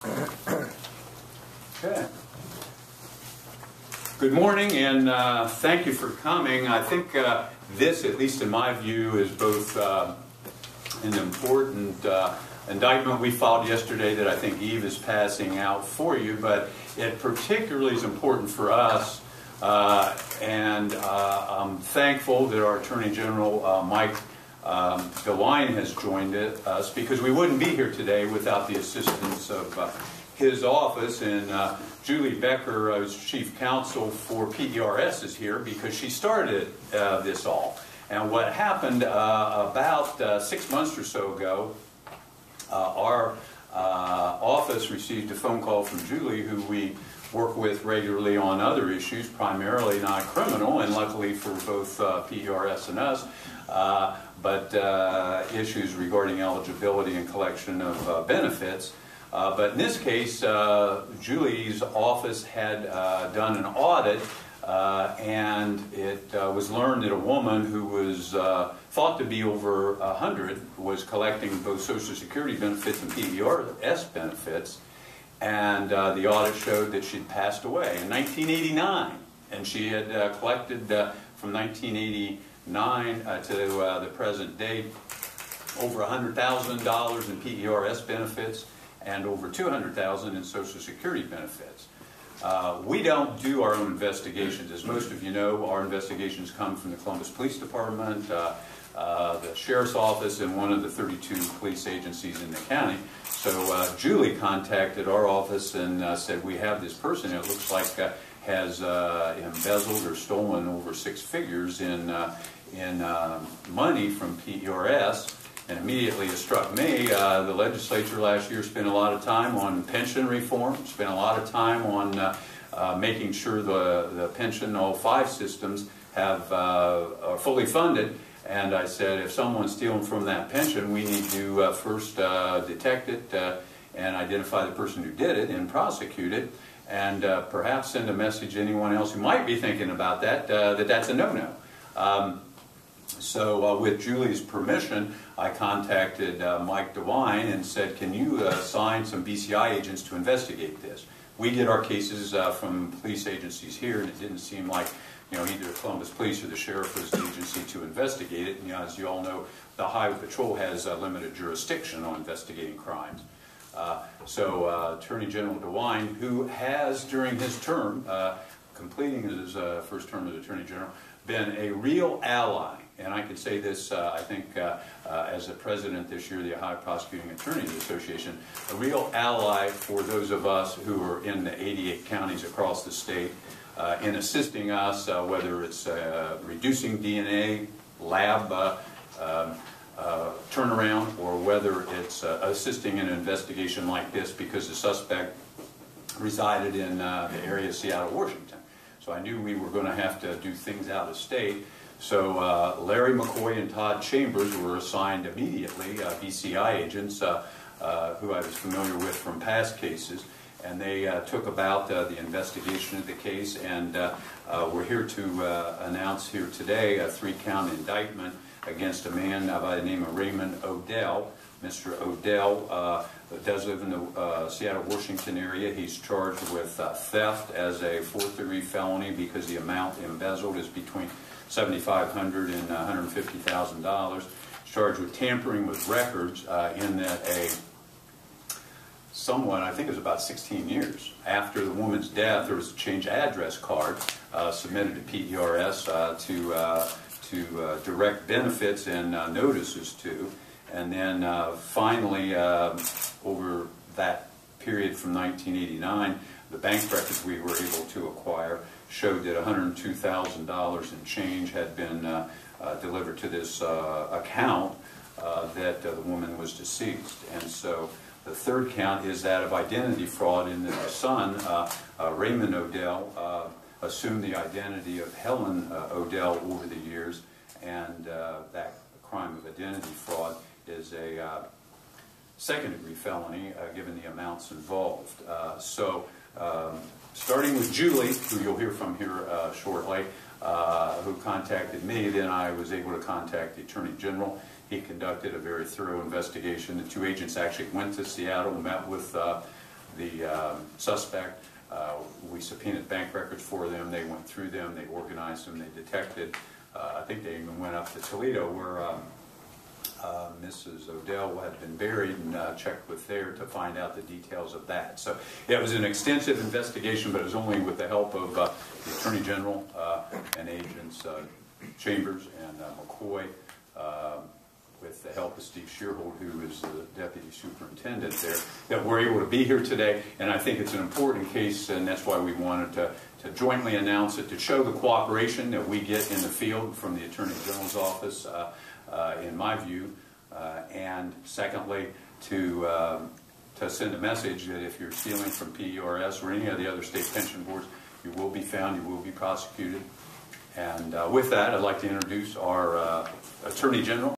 Okay. Good morning, and thank you for coming. I think this, at least in my view, is both an important indictment we filed yesterday that I think Eve is passing out for you, but it particularly is important for us, and I'm thankful that our Attorney General, Mike DeWine, has joined us, because we wouldn't be here today without the assistance of his office. And Julie Becker, who's Chief Counsel for PERS, is here because she started this all. And what happened about 6 months or so ago, our office received a phone call from Julie, who we work with regularly on other issues, primarily not criminal, and luckily for both PERS and us, but issues regarding eligibility and collection of benefits. But in this case, Julie's office had done an audit, and it was learned that a woman who was thought to be over 100 was collecting both Social Security benefits and PERS benefits, and the audit showed that she'd passed away in 1989, and she had collected from 1989 to the present date over $100,000 in PERS benefits and over $200,000 in Social Security benefits. We don't do our own investigations. As most of you know, our investigations come from the Columbus Police Department, the Sheriff's Office, and one of the 32 police agencies in the county. So Julie contacted our office and said, we have this person that looks like has embezzled or stolen over 6 figures in money from PERS. And immediately it struck me, the legislature last year spent a lot of time on pension reform, spent a lot of time on making sure the pension, all 5 systems, are fully funded. And I said, if someone's stealing from that pension, we need to first detect it and identify the person who did it and prosecute it, and perhaps send a message to anyone else who might be thinking about that, that that's a no-no. So with Julie's permission, I contacted Mike DeWine and said, can you assign some BCI agents to investigate this? We get our cases from police agencies here, and it didn't seem like either Columbus Police or the Sheriff was the agency to investigate it. And, as you all know, the Highway Patrol has limited jurisdiction on investigating crimes. So Attorney General DeWine, who has, during his term, completing his first term as Attorney General, been a real ally. And I can say this, I think, as the president this year of the Ohio Prosecuting Attorneys Association, a real ally for those of us who are in the 88 counties across the state in assisting us, whether it's reducing DNA, lab turnaround, or whether it's assisting in an investigation like this because the suspect resided in the area of Seattle, Washington. So I knew we were going to have to do things out of state. So Larry McCoy and Todd Chambers were assigned immediately, BCI agents who I was familiar with from past cases, and they took about the investigation of the case, and we're here to announce here today a 3-count indictment against a man by the name of Raymond Odell. Mr. Odell does live in the Seattle, Washington area. He's charged with theft as a 4th-degree felony because the amount embezzled is between $7,500 and $150,000. Charged with tampering with records in that I think it was about 16 years after the woman's death, there was a change address card submitted to PERS to direct benefits and notices to. And then finally, over that period from 1989, the bank records we were able to acquire showed that $102,000 in change had been delivered to this account that the woman was deceased. And so the 3rd count is that of identity fraud, in that the son, Raymond Odell, assumed the identity of Helen Odell over the years, and that crime of identity fraud is a 2nd-degree felony given the amounts involved. Starting with Julie, who you'll hear from here shortly, who contacted me, then I was able to contact the Attorney General. He conducted a very thorough investigation. The 2 agents actually went to Seattle, met with the suspect. We subpoenaed bank records for them. They went through them. They organized them. They detected. I think they even went up to Toledo where Mrs. Odell had been buried and checked with there to find out the details of that. So yeah, it was an extensive investigation, but it was only with the help of the Attorney General and agents Chambers and McCoy, with the help of Steve Shearhold, who is the Deputy Superintendent there, that we're able to be here today. And I think it's an important case, and that's why we wanted to jointly announce it, to show the cooperation that we get in the field from the Attorney General's office, in my view, and secondly, to send a message that if you're stealing from PERS or any of the other state pension boards, you will be found, you will be prosecuted. And with that, I'd like to introduce our Attorney General.